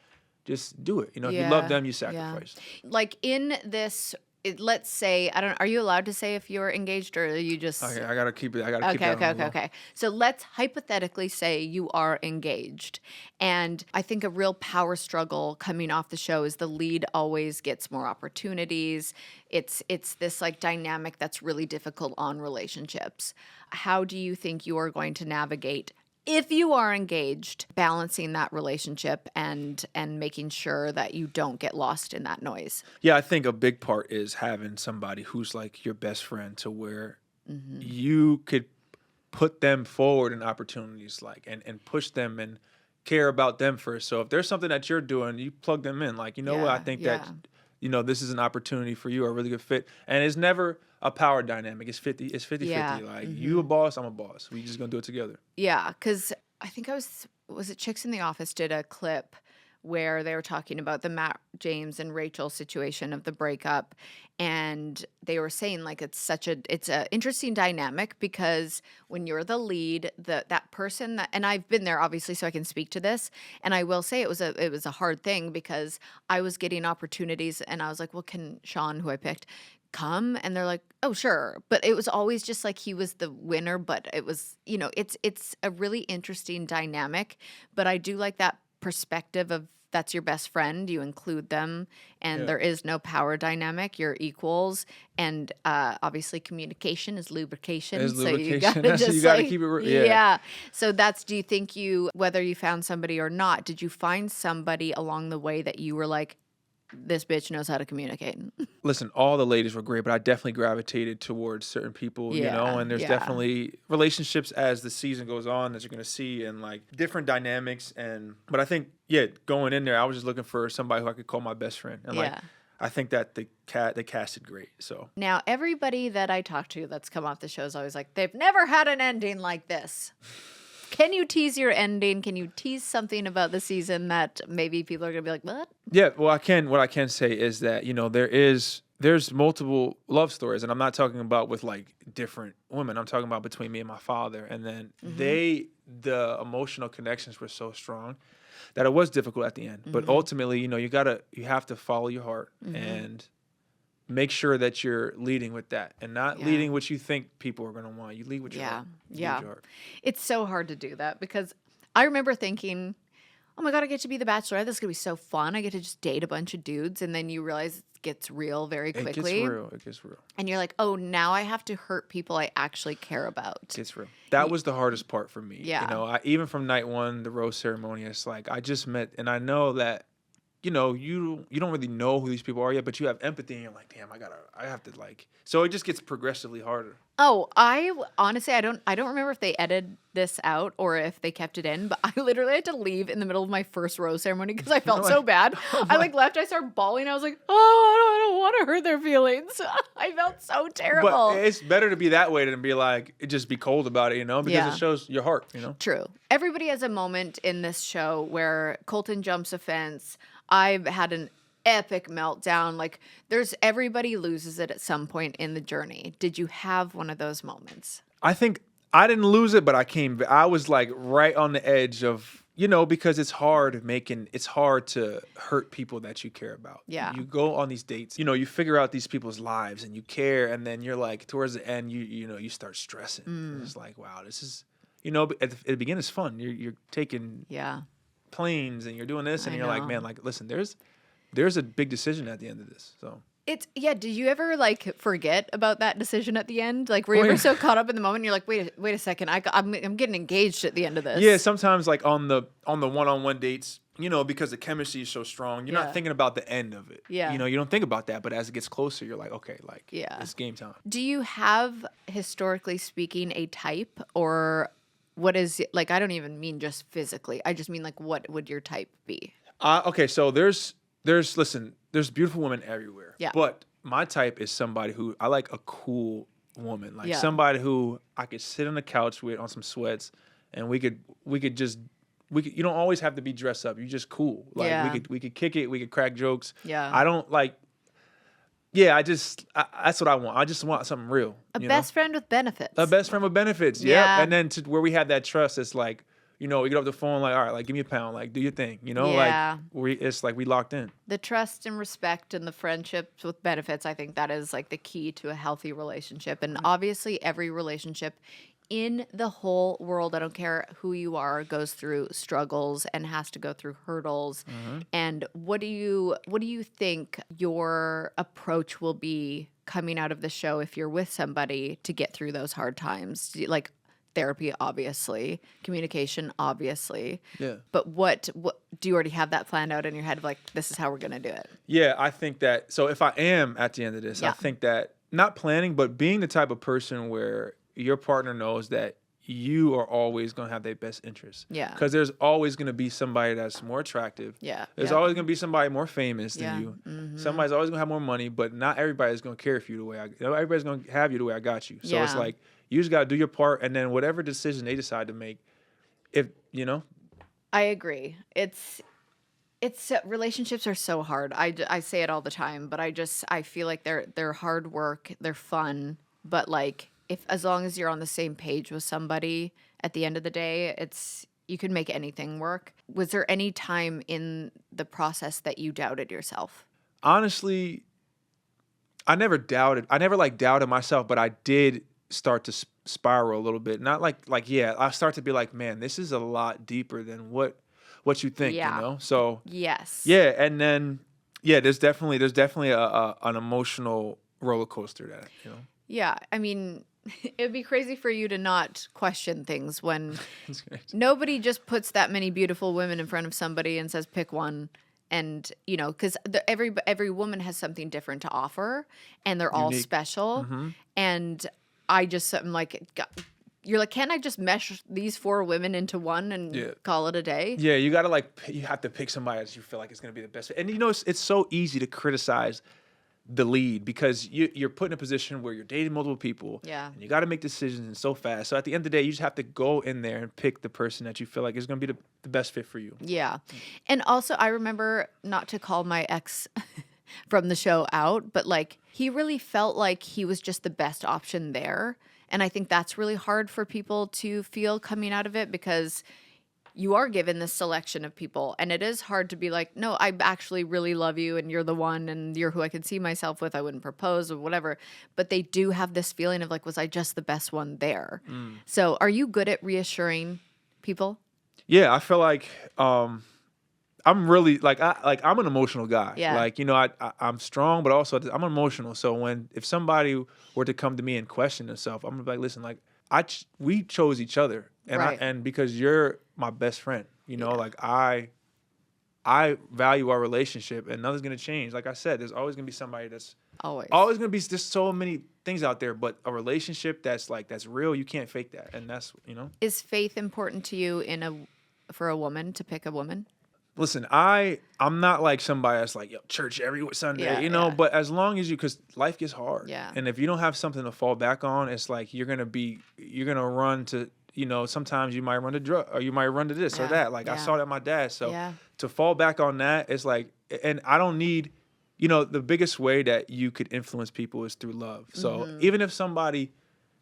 just do it. If you love them, you sacrifice. Like in this, let's say, are you allowed to say if you're engaged or are you just? Okay, I got to keep it. Okay. So let's hypothetically say you are engaged. And I think a real power struggle coming off the show is the lead always gets more opportunities. It's this like dynamic that's really difficult on relationships. How do you think you are going to navigate if you are engaged, balancing that relationship and making sure that you don't get lost in that noise. Yeah, I think a big part is having somebody who's like your best friend, to where you could put them forward in opportunities, like, and push them and care about them first. So if there's something that you're doing, you plug them in. Like, you know what, I think that, this is an opportunity for you, a really good fit. And it's never a power dynamic. It's 50-50. Like, you a boss, I'm a boss. We just gonna do it together. Yeah, because I think was it Chicks in the Office did a clip where they were talking about the Matt, James, and Rachel situation of the breakup. And they were saying, like, it's a interesting dynamic, because when you're the lead, that person that, and I've been there obviously, so I can speak to this. And I will say it was a hard thing, because I was getting opportunities and I was like, well, can Sean, who I picked, come? And they're like, oh, sure. But it was always just like he was the winner. But it was, it's a really interesting dynamic. But I do like that perspective of, that's your best friend, you include them, and there is no power dynamic. You're equals, and obviously communication is lubrication. So you gotta just keep it. Yeah. So do you think whether you found somebody or not, did you find somebody along the way that you were like, this bitch knows how to communicate? Listen, all the ladies were great, but I definitely gravitated towards certain people, and there's definitely relationships as the season goes on that you're going to see, and like different dynamics. But I think, going in there, I was just looking for somebody who I could call my best friend. And like, I think that they casted great. So now everybody that I talk to that's come off the show is always like, they've never had an ending like this. Can you tease your ending? Can you tease something about the season that maybe people are going to be like, what? Yeah, well, what I can say is that, there's multiple love stories, and I'm not talking about with like different women. I'm talking about between me and my father. And then the emotional connections were so strong that it was difficult at the end. But ultimately, you have to follow your heart and make sure that you're leading with that, and not leading what you think people are going to want. You lead with your heart. Yeah. It's so hard to do that, because I remember thinking, oh my God, I get to be the Bachelor. This is going to be so fun. I get to just date a bunch of dudes. And then you realize it gets real very quickly. It gets real. And you're like, oh, now I have to hurt people I actually care about. It gets real. That was the hardest part for me. Yeah. Even from night one, the rose ceremony, it's like, I just met, and I know that, you don't really know who these people are yet, but you have empathy, and you're like, damn, I have to like, so it just gets progressively harder. Oh, I honestly, I don't remember if they edited this out or if they kept it in, but I literally had to leave in the middle of my first rose ceremony because I felt so bad. I left, I started bawling. I was like, oh, I don't want to hurt their feelings. I felt so terrible. But it's better to be that way than be like, just be cold about it, because it shows your heart, True. Everybody has a moment in this show where Colton jumps a fence. I've had an epic meltdown. Like, everybody loses it at some point in the journey. Did you have one of those moments? I think I didn't lose it, but I was like right on the edge of, because it's hard to hurt people that you care about. Yeah. You go on these dates, you figure out these people's lives and you care. And then you're like, towards the end, you start stressing. It's like, wow, this is, at the beginning it's fun. You're taking planes and you're doing this, and you're like, man, like, listen, there's a big decision at the end of this. So did you ever like forget about that decision at the end? Like, were you ever so caught up in the moment, you're like, wait a second, I'm getting engaged at the end of this? Yeah, sometimes like on the one-on-one dates, because the chemistry is so strong, you're not thinking about the end of it. Yeah. You don't think about that, but as it gets closer, you're like, okay, like, it's game time. Do you have, historically speaking, a type, or what is, like, I don't even mean just physically. I just mean, like, what would your type be? Okay, so there's beautiful women everywhere. Yeah. But my type is somebody who, I like a cool woman. Like, somebody who I could sit on the couch with on some sweats, and we could you don't always have to be dressed up. You're just cool. Like, we could kick it, we could crack jokes. Yeah. I don't like, that's what I want. I just want something real. A best friend with benefits. A best friend with benefits. Yeah. Yep. And then to where we have that trust, it's like, we get off the phone, like, all right, like, give me a pound, like, do your thing, like, it's like we locked in. The trust and respect and the friendships with benefits, I think that is like the key to a healthy relationship. And obviously every relationship in the whole world, I don't care who you are, goes through struggles and has to go through hurdles. And what do you think your approach will be coming out of the show if you're with somebody to get through those hard times? Like, therapy, obviously, communication, obviously. Yeah. But what do you already have that planned out in your head of like, this is how we're going to do it? Yeah, I think that, so if I am at the end of this, I think that not planning, but being the type of person where your partner knows that you are always going to have their best interest. Yeah. Because there's always going to be somebody that's more attractive. Yeah. There's always going to be somebody more famous than you. Mm-hmm. Somebody's always going to have more money, but not everybody's going to care for you the way everybody's going to have you the way I got you. So it's like, you just got to do your part, and then whatever decision they decide to make, if, I agree. It's relationships are so hard. I say it all the time, but I feel like they're hard work, they're fun, but like as long as you're on the same page with somebody at the end of the day, you can make anything work. Was there any time in the process that you doubted yourself? Honestly, I never doubted myself, but I did start to spiral a little bit. Not I start to be like, man, this is a lot deeper than what you think, So yes, yeah, and then there's definitely an emotional roller coaster that Yeah, I mean, it'd be crazy for you to not question things when nobody just puts that many beautiful women in front of somebody and says pick one. And, because every woman has something different to offer, and they're all special. Mm-hmm. And I'm like, you're like, can't I just mesh these 4 women into one and call it a day? Yeah, you gotta you have to pick somebody that you feel like is gonna be the best. And it's so easy to criticize the lead because you're put in a position where you're dating multiple people. Yeah. And you got to make decisions so fast. So at the end of the day, you just have to go in there and pick the person that you feel like is going to be the best fit for you. Yeah. And also, I remember, not to call my ex from the show out, but like he really felt like he was just the best option there. And I think that's really hard for people to feel coming out of it because you are given this selection of people, and it is hard to be like, no, I actually really love you and you're the one and you're who I can see myself with. I wouldn't propose or whatever. But they do have this feeling of like, was I just the best one there? So are you good at reassuring people? Yeah, I feel like I'm really I'm an emotional guy. Yeah. I'm strong, but also I'm emotional. So if somebody were to come to me and question themselves, I'm gonna be like, listen, like we chose each other, and Right. and because you're my best friend, like I value our relationship, and nothing's gonna change. Like I said, there's always gonna be somebody that's Always gonna be just so many things out there, but a relationship that's real, you can't fake that, and that's Is faith important to you for a woman to pick a woman? Listen, I'm not like somebody that's like, yo, church every Sunday, but as long as because life gets hard. Yeah. And if you don't have something to fall back on, it's like you're gonna run to, sometimes you might run to drug or you might run to this or that. Like I saw that in my dad. So to fall back on that, it's like, and I don't need, the biggest way that you could influence people is through love. So even if somebody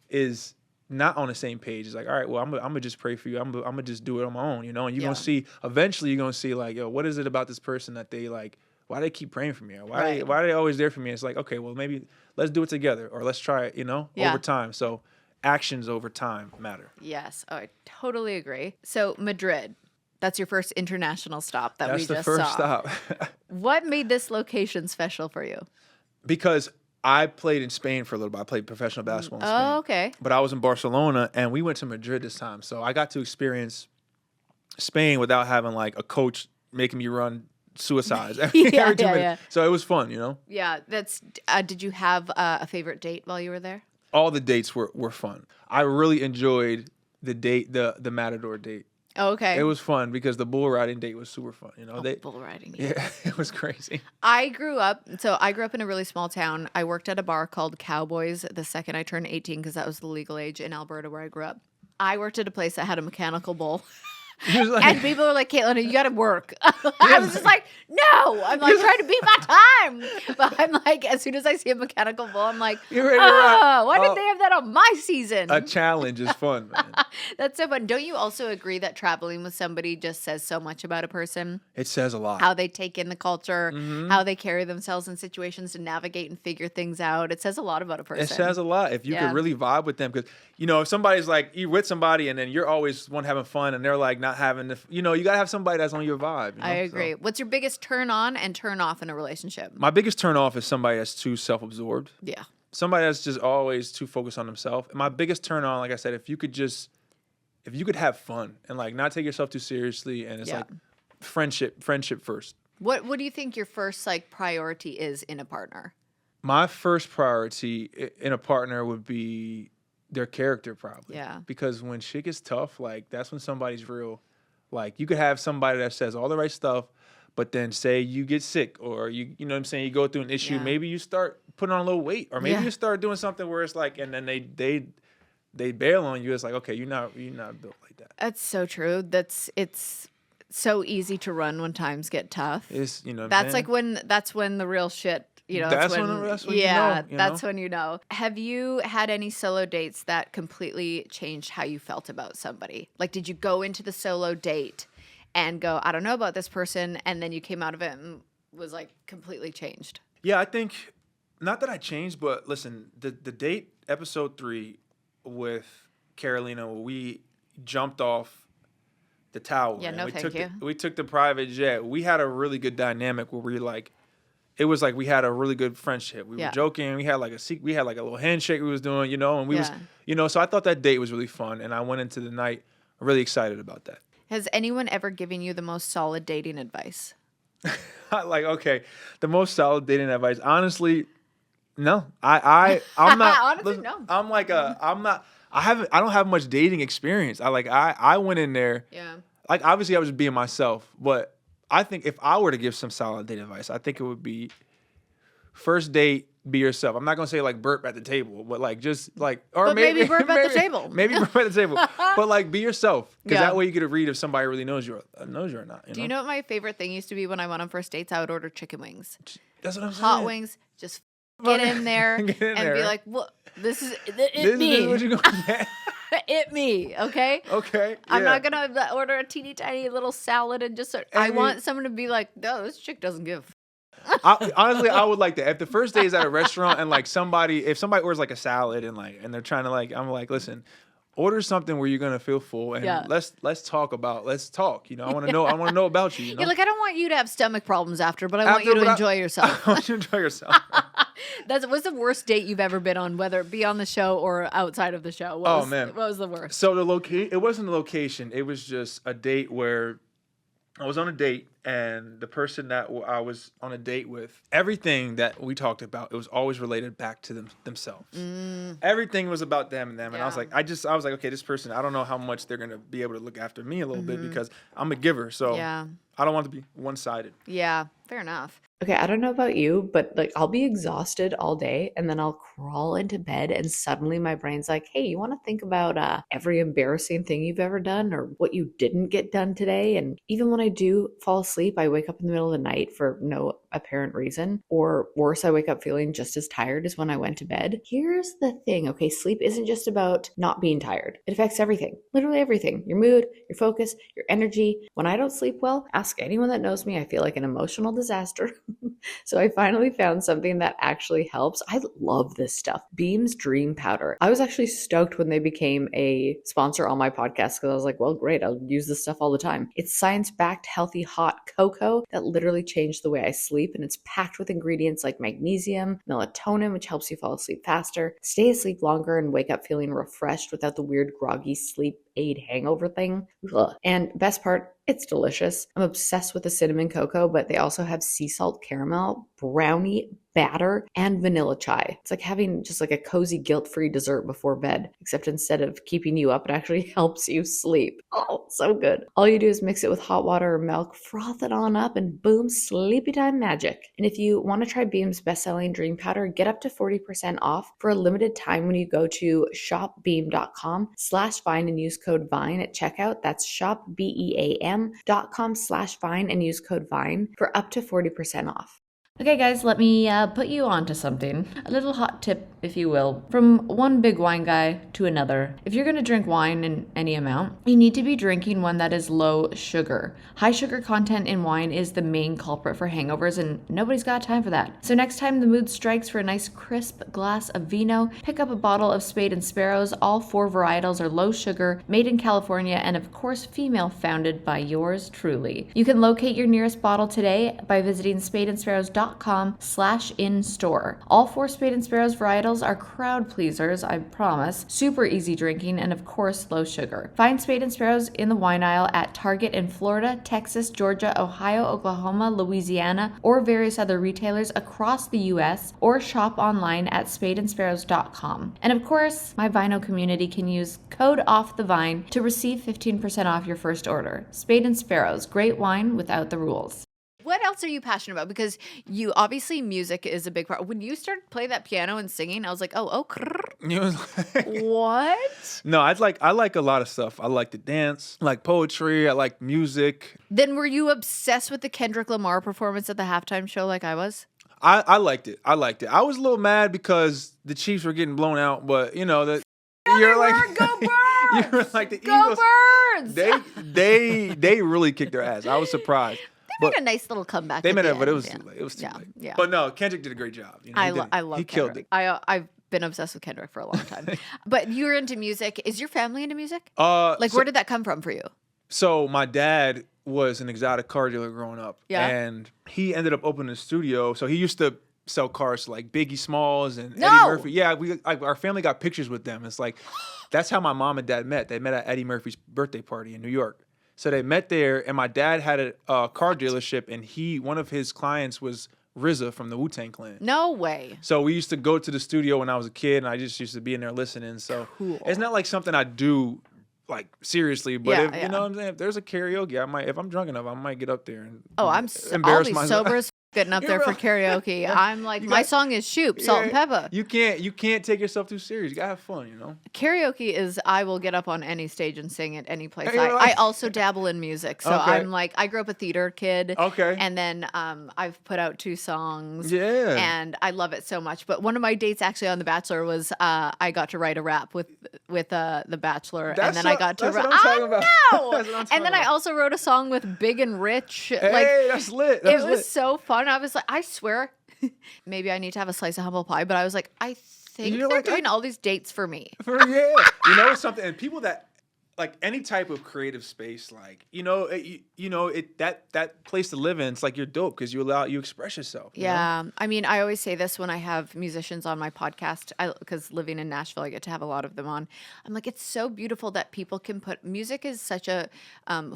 is not on the same page, it's like, all right, well, I'm gonna just pray for you. I'm gonna just do it on my own, and you're gonna see eventually. You're gonna see like, yo, what is it about this person that they like? Why do they keep praying for me? Why are they always there for me? It's like, okay, well, maybe let's do it together, or let's try it, over time. So actions over time matter. Yes, I totally agree. So Madrid, that's your first international stop that we just saw. That's the first stop. What made this location special for you? Because I played in Spain for a little bit. I played professional basketball in Spain. Oh, okay. But I was in Barcelona, and we went to Madrid this time. So I got to experience Spain without having, like, a coach making me run suicides every 2 minutes. Yeah. So it was fun, Yeah, that's. Did you have a favorite date while you were there? All the dates were fun. I really enjoyed the Matador date. Oh, okay. It was fun because the bull riding date was super fun. Bull riding. Yeah, it was crazy. I grew up in a really small town. I worked at a bar called Cowboys the second I turned 18 because that was the legal age in Alberta where I grew up. I worked at a place that had a mechanical bull. And people were like, Kaitlyn, you got to work. I was just like, no. I'm like trying to beat my time. But I'm like, as soon as I see a mechanical bull, I'm like, why did they have that on my season? A challenge is fun, man. That's so fun. Don't you also agree that traveling with somebody just says so much about a person? It says a lot. How they take in the culture, how they carry themselves in situations to navigate and figure things out. It says a lot about a person. It says a lot. If you could really vibe with them. Because, if somebody's like, you're with somebody and then you're always one having fun and they're like not having the, you got to have somebody that's on your vibe. I agree. So, what's your biggest turn on and turn off in a relationship? My biggest turn off is somebody that's too self-absorbed. Yeah. Somebody that's just always too focused on themselves. And my biggest turn on, like I said, if you could just if you could have fun and like not take yourself too seriously, and it's like friendship first. What do you think your first like priority is in a partner? My first priority in a partner would be their character, probably. Yeah. Because when shit gets tough, like that's when somebody's real. Like you could have somebody that says all the right stuff, but then say you get sick, or you know what I'm saying, you go through an issue, maybe you start putting on a little weight, or maybe you start doing something where it's like, and then they bail on you. It's like, okay, you're not built like that. That's so true. It's so easy to run when times get tough. It's, you know, that's when the real shit, you know, that's when that's when you know. Have you had any solo dates that completely changed how you felt about somebody? Like, did you go into the solo date and go, I don't know about this person, and then you came out of it and was like completely changed? Yeah, I think, not that I changed, but listen, the date, episode 3 with Carolina, where we jumped off the tower. Yeah, no, thank you. We took the private jet. We had a really good dynamic where we like, it was like we had a really good friendship. We were joking. We had like a little handshake we was doing, you know, and we was, you know, so I thought that date was really fun, and I went into the night really excited about that. Has anyone ever given you the most solid dating advice? Like, okay, the most solid dating advice, honestly, no. I'm not. Honestly, listen, no. I'm like I don't have much dating experience. I went in there. Yeah. Like, obviously I was just being myself, but I think if I were to give some solid dating advice, I think it would be first date, be yourself. I'm not gonna say like burp at the table, but like just like, or but maybe burp at the table. Maybe burp at the table, but like be yourself, because that way you get to read if somebody really knows you or not. Do you know what my favorite thing used to be when I went on first dates? I would order chicken wings. That's what I'm saying. Hot wings, just get in there and be like, "What? This is it me. This is what you gonna get. It me, okay? Okay. Yeah. I'm not gonna order a teeny tiny little salad and just. I want someone to be like, "No, this chick doesn't give." Honestly, I would like that. If the first day is at a restaurant and like if somebody orders like a salad and they're trying to like, I'm like, listen, order something where you're gonna feel full, and let's talk. You know, I want to know about you. You know? You're like, I don't want you to have stomach problems after, but I want you to enjoy yourself. I want you to enjoy yourself. What's the worst date you've ever been on, whether it be on the show or outside of the show? What was the worst? So it wasn't the location. It was just a date where I was on a date, and the person that I was on a date with, everything that we talked about, it was always related back to themselves. Everything was about them. And I was like, I was like, okay, this person, I don't know how much they're going to be able to look after me a little bit, because I'm a giver. So I don't want to be one-sided. Yeah, fair enough. Okay, I don't know about you, but like I'll be exhausted all day and then I'll crawl into bed and suddenly my brain's like, hey, you want to think about every embarrassing thing you've ever done or what you didn't get done today? And even when I do fall asleep, I wake up in the middle of the night for no apparent reason, or worse, I wake up feeling just as tired as when I went to bed. Here's the thing, okay, sleep isn't just about not being tired. It affects everything, literally everything. Your mood, your focus, your energy. When I don't sleep well, ask anyone that knows me, I feel like an emotional disaster. So I finally found something that actually helps. I love this stuff. Beam's Dream Powder. I was actually stoked when they became a sponsor on my podcast, because I was like, well, great, I'll use this stuff all the time. It's science-backed, healthy, hot cocoa that literally changed the way I sleep, and it's packed with ingredients like magnesium, melatonin, which helps you fall asleep faster, stay asleep longer, and wake up feeling refreshed without the weird groggy sleep aid hangover thing. Ugh. And best part, it's delicious. I'm obsessed with the cinnamon cocoa, but they also have sea salt caramel, brownie, batter, and vanilla chai. It's like having just like a cozy guilt-free dessert before bed, except instead of keeping you up, it actually helps you sleep. Oh, so good. All you do is mix it with hot water or milk, froth it on up, and boom, sleepy time magic. And if you want to try Beam's best-selling Dream Powder, get up to 40% off for a limited time when you go to shopbeam.com/Vine and use code VINE at checkout. That's shopbeam.com/Vine and use code VINE for up to 40% off. Okay, guys, let me put you on to something. A little hot tip, if you will, from one big wine guy to another. If you're going to drink wine in any amount, you need to be drinking one that is low sugar. High sugar content in wine is the main culprit for hangovers, and nobody's got time for that. So next time the mood strikes for a nice crisp glass of vino, pick up a bottle of Spade and Sparrows. All 4 varietals are low sugar, made in California, and of course female founded by yours truly. You can locate your nearest bottle today by visiting spadeandsparrows.com spadeandSparrows.com/in-store. All 4 Spade & Sparrows varietals are crowd pleasers, I promise, super easy drinking, and of course, low sugar. Find Spade & Sparrows in the wine aisle at Target in Florida, Texas, Georgia, Ohio, Oklahoma, Louisiana, or various other retailers across the U.S., or shop online at spadeandsparrows.com. And of course, my Vino community can use code OFFTHEVINE to receive 15% off your first order. Spade & Sparrows, great wine without the rules. What else are you passionate about? Because you obviously music is a big part. When you started playing that piano and singing, I was like, You was like, what? No, I like a lot of stuff. I like to dance, I like poetry, I like music. Then were you obsessed with the Kendrick Lamar performance at the halftime show like I was? I liked it. I was a little mad because the Chiefs were getting blown out, but you know that you're like Go Birds! you're like the Go Eagles. Birds! They really kicked their ass. I was surprised. They made a nice little comeback. They at made the it, but it end. was too late. It was too late. Yeah. But no, Kendrick did a great job. You know, I love he Kendrick. killed it. I've been obsessed with Kendrick for a long time. But you're into music. Is your family into music? So, Where did that come from for you? So my dad was an exotic car dealer growing up. Yeah. And he ended up opening a studio. So he used to sell cars to like Biggie Smalls and No! Eddie Murphy. Yeah, our family got pictures with them. It's like, that's how my mom and dad met. They met at Eddie Murphy's birthday party in New York. So they met there, and my dad had a car dealership, and one of his clients was RZA from the Wu-Tang Clan. No way. So we used to go to the studio when I was a kid, and I just used to be in there listening. So Cool. It's not like something I do like seriously, but Yeah, you know what I'm saying? If there's a karaoke, I might, if I'm drunk enough, I might get up there and I'll embarrass be myself. sober as getting up there for karaoke. I'm like, my song is Shoop, Salt and Pepper. You can't take yourself too serious. You gotta have fun, you know. Karaoke is I will get up on any stage and sing at any place. Hey, you're like- I also dabble in music, so Okay. I'm like I grew up a theater kid. Okay. And then I've put out 2 songs. Yeah. And I love it so much. But one of my dates actually on The Bachelor was I got to write a rap with The Bachelor, and then I got to that's write. what I'm talking about. No! That's what I'm talking And then I about. also wrote a song with Big and Rich. Hey, that's lit. That's It was lit. so fun. I was like, I swear, maybe I need to have a slice of humble pie. But I was like, I think You're they're like, doing all these dates for me. Yeah. You know something, and people that like any type of creative space, like that place to live in, it's like you're dope because you express yourself. you know? Yeah. I mean, I always say this when I have musicians on my podcast, because living in Nashville, I get to have a lot of them on. I'm like, it's so beautiful that people can music is such a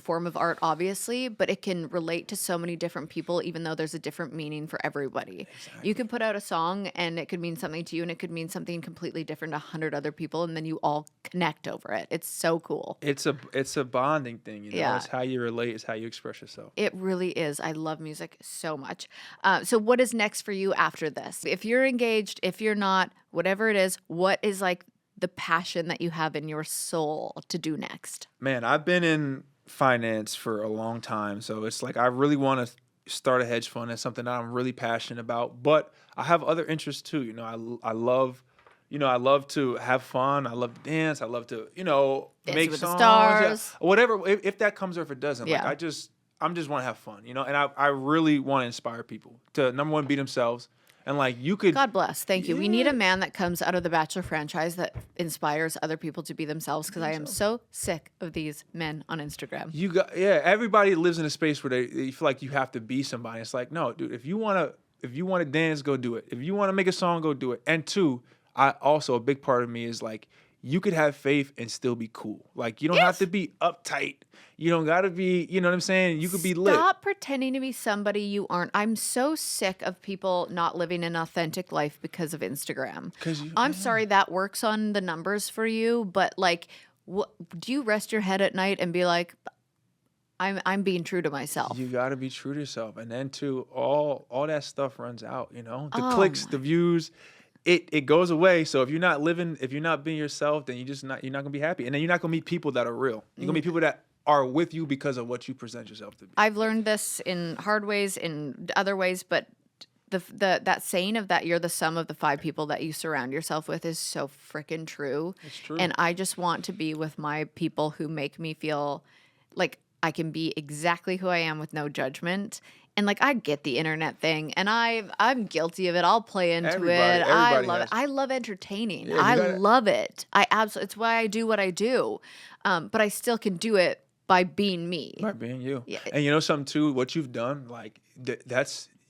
form of art, obviously, but it can relate to so many different people, even though there's a different meaning for everybody. Exactly. You can put out a song and it could mean something to you and it could mean something completely different to 100 other people, and then you all connect over it. It's so cool. It's a bonding thing, you know. Yeah. It's how you relate, it's how you express yourself. It really is. I love music so much. So what is next for you after this? If you're engaged, if you're not, whatever it is, what is like the passion that you have in your soul to do next? Man, I've been in finance for a long time, so it's like I really want to start a hedge fund. That's something that I'm really passionate about, but I have other interests too. You know, I love to have fun. I love to dance. I love to, Dancing make with the songs. Stars. Yeah, whatever, if that comes or if it doesn't. Yeah. Like I'm just want to have fun, and I really want to inspire people to, number one, be themselves. And like you could. God bless. Thank you. We Yeah. need a man that comes out of the Bachelor franchise that inspires other people to be themselves, because I am so sick of these men on Instagram. Everybody lives in a space where they feel like you have to be somebody. It's like, no, dude, if you want to dance, go do it. If you want to make a song, go do it. And 2, a big part of me is like, you could have faith and still be cool. Like, you don't have to be uptight. You don't got to be, you know what I'm saying? You could be lit. Stop pretending to be somebody you aren't. I'm so sick of people not living an authentic life because of Instagram. I'm sorry that works on the numbers for you, but like, do you rest your head at night and be like, I'm being true to myself? You got to be true to yourself. And then 2, all that stuff runs out, The clicks, the views. It goes away. So if you're not being yourself, then you're not gonna be happy. And then you're not gonna meet people that are real. You're gonna meet people that are with you because of what you present yourself to be. I've learned this in hard ways, in other ways, but that saying of that you're the sum of the 5 people that you surround yourself with is so freaking true. It's true. And I just want to be with my people who make me feel like I can be exactly who I am with no judgment. And like, I get the internet thing, and I'm guilty of it. I'll play into it. I love it. I love entertaining. Yeah, I love it. It's why I do what I do. But I still can do it by being me. By being you. Yeah. And you know something too, what you've done, like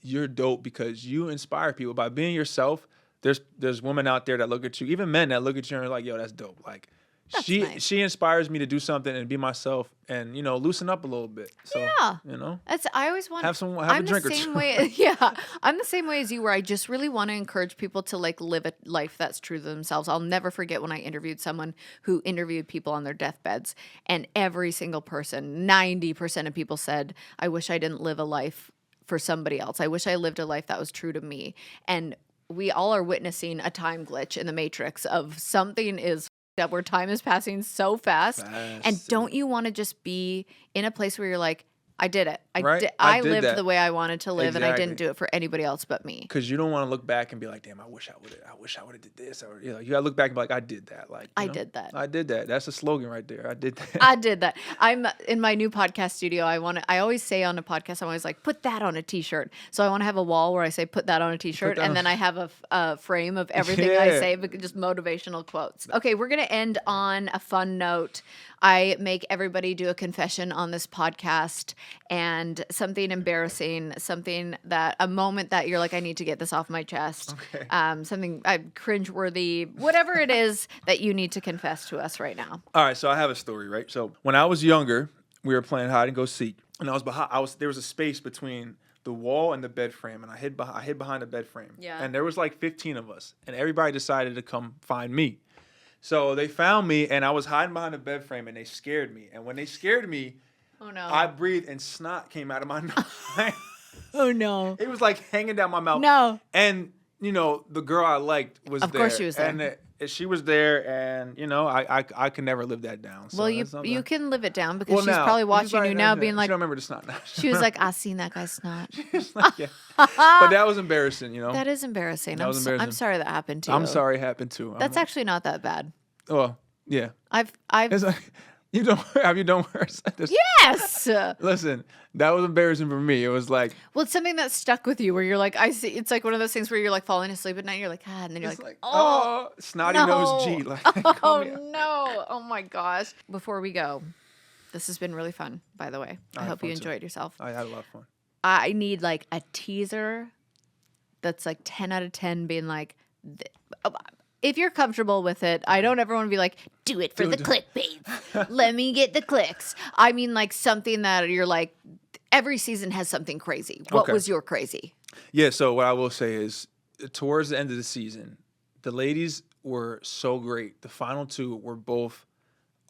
you're dope because you inspire people by being yourself. There's women out there that look at you, even men that look at you and are like, yo, that's dope. Like, That's she nice. she inspires me to do something and be myself and, you know, loosen up a little bit. So, Yeah. you know, I always want have I'm a drink the or same two. way. Yeah, I'm the same way as you, where I just really want to encourage people to like live a life that's true to themselves. I'll never forget when I interviewed someone who interviewed people on their deathbeds, and every single person, 90% of people said, "I wish I didn't live a life for somebody else. I wish I lived a life that was true to me." And we all are witnessing a time glitch in the matrix of something is up where time is passing so fast. And don't you want to just be in a place where you're like, I did it. I did lived that. the way I wanted to live, and I didn't Exactly. do it for anybody else but me. Because you don't want to look back and be like, damn, I wish I would have did this. Or, you know, you got to look back and be like, I did that. Like, I did that. I did that. That's a slogan right there. I did that. I did that. I'm in my new podcast studio. I always say on a podcast, I'm always like, put that on a t-shirt. So I want to have a wall where I say, put that on a t-shirt. that And on- then I have a frame of everything I Yeah. say, but just motivational quotes. Okay, we're going to end on a fun note. I make everybody do a confession on this podcast, and something embarrassing, a moment that you're like, I need to get this off my chest. Okay. Something cringeworthy, whatever it is that you need to confess to us right now. All right, so I have a story, right? So when I was younger, we were playing hide and go seek, and there was a space between the wall and the bed frame, and I hid behind the bed frame. Yeah. And there was like 15 of us, and everybody decided to come find me. So they found me, and I was hiding behind the bed frame, and they scared me. And when they scared me, Oh no. I breathed, and snot came out of my nose. Oh no. It was like hanging down my mouth. No. And, you know, the girl I liked was Of there. course she was there. And she was there, and, you know, I could never live that down. So Well, that's something- you can live it down because Well, she's now, probably she's watching probably- you now, being she like, don't remember the snot now. she was like, I seen that guy's snot. It's like, yeah. But that was embarrassing, you know. That is embarrassing. That was I'm embarrassing. sorry that happened to you. I'm sorry it happened too. That's actually not that bad. Well, yeah. I've It's like, have you done worse? yes. Listen, that was embarrassing for me. It was like, Well, it's something that stuck with you where you're like, I see. It's like one of those things where you're like falling asleep at night. You're like, and then you're it's like, like, oh, snotty no. nose G. Like, oh call me out. no, oh my gosh. Before we go, this has been really fun, by the way. I had hope you fun, too. enjoyed yourself. I had a lot of fun. I need like a teaser that's like 10 out of 10 being like, if you're comfortable with it, I don't ever want to be like, do it for the clickbait. Let me get the clicks. I mean, like something that you're like, every season has something crazy. What Okay. was your crazy? Yeah, so what I will say is, towards the end of the season, the ladies were so great. The final two were both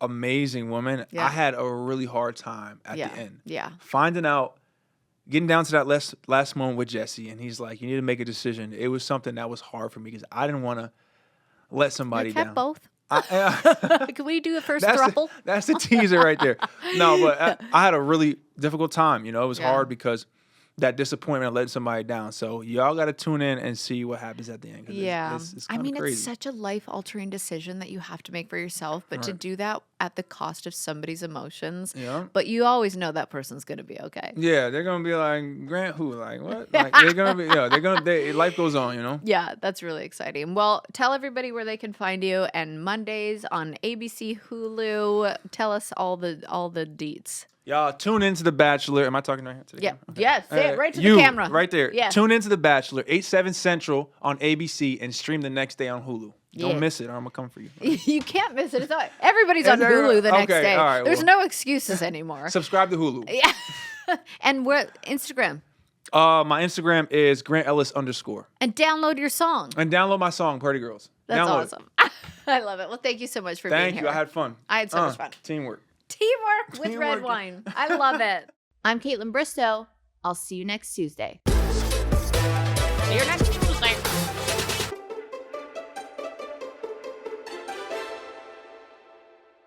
amazing women. Yeah. I had a really hard time at Yeah. the end. Yeah. Finding out, getting down to that last moment with Jesse, and he's like, you need to make a decision. It was something that was hard for me because I didn't want to let somebody You kept down. both. I- Can we do a first that's throuple? that's the teaser right there. No, but I had a really difficult time. You know, it was Yeah. hard because that disappointment of letting somebody down. So y'all got to tune in and see what happens at the end. 'Cause Yeah. it's I kinda mean, crazy. it's such a life-altering decision that you have to make for yourself, but to Right. do that at the cost of somebody's emotions. Yeah. But you always know that person's going to be okay. Yeah, they're gonna be like, Grant, who? Like what? Like they're gonna be. Yeah, life goes on. You know. Yeah, that's really exciting. Well, tell everybody where they can find you, and Mondays on ABC, Hulu. Tell us all the deets. Y'all tune into The Bachelor. Am I talking right here today? Yeah. Yes, say it right to you, the camera. Right there. Yeah. Tune into The Bachelor, 8/7 Central on ABC, and stream the next day on Hulu. Yeah. Don't miss it, or I'm gonna come for you. You can't miss it. It's not, everybody's on Is there- Hulu the next okay, day. all right, There's well. no excuses anymore. Subscribe to Hulu. Yeah. And we're Instagram. My Instagram is GrantEllis_. And download your song. And download my song, Party Girls. That's Download it. awesome. I love it. Well, thank you so much for Thank being you. here. I had fun. I had so much fun. Teamwork. Teamwork with red Teamwork. wine. I love it. I'm Kaitlyn Bristowe. I'll see you next Tuesday. See you next